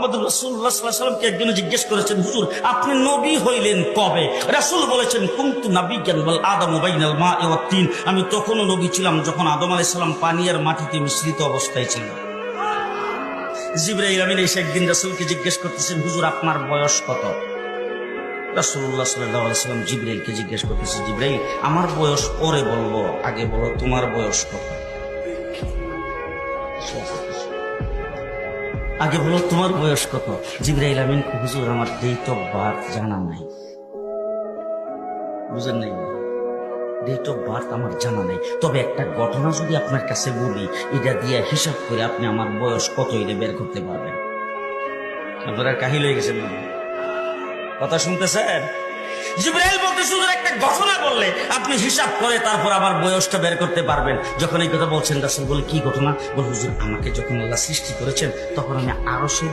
মুহাম্মদুর রাসূলুল্লাহ সাল্লাল্লাহু আলাইহি ওয়াসাল্লামকে একজন জিজ্ঞেস করেছেন, হুজুর আপনি নবী হইলেন কবে? রাসূল বলেছেন, কুনতু নাবিয়্যান ওয়াল আদামু বাইনাল মা'i ওয়াত তিন। আমি তখনও নবী ছিলাম যখন আদম আলাইহিস সালাম পানি আর মাটিতে মিশ্রিত অবস্থায় ছিলেন। জিবরাইল আমিন এসে একদিন রাসূলকে জিজ্ঞেস করতেছেন, হুজুর আপনার বয়স কত? রাসূলুল্লাহ সাল্লাল্লাহু আলাইহি ওয়াসাল্লাম জিবরাইলকে জিজ্ঞেস করতেছে, জিবরাইল আমার বয়স পরে বলবো, আগে বলো তোমার বয়স কত? আগে বলো তোমার বয়স কত? জিবরাইল আমিন, হুজুর আমার ডেট অফ বার্থ জানা নাই। বুঝেন নাই? ডেট অফ বার্থ আমার জানা নাই, তবে একটা ঘটনা যদি আপনার কাছে বলি, এটা দিয়ে হিসাব করে আপনি আমার বয়স কত এটা বের করতে পারবেন। আপনারা কাহিল হয়ে গেছেন, কথা শুনতেছেন? জিবরাইল বলতেছে, হুজুর একটা ঘটনা বললে আপনি হিসাব করে তারপর আমার বয়সটা বের করতে পারবেন। যখন এই কথা বলছেন রাসূল বলে, কি ঘটনা? বলে, হুজুর আমাকে যখন আল্লাহ সৃষ্টি করেছেন তখন আমি আরশের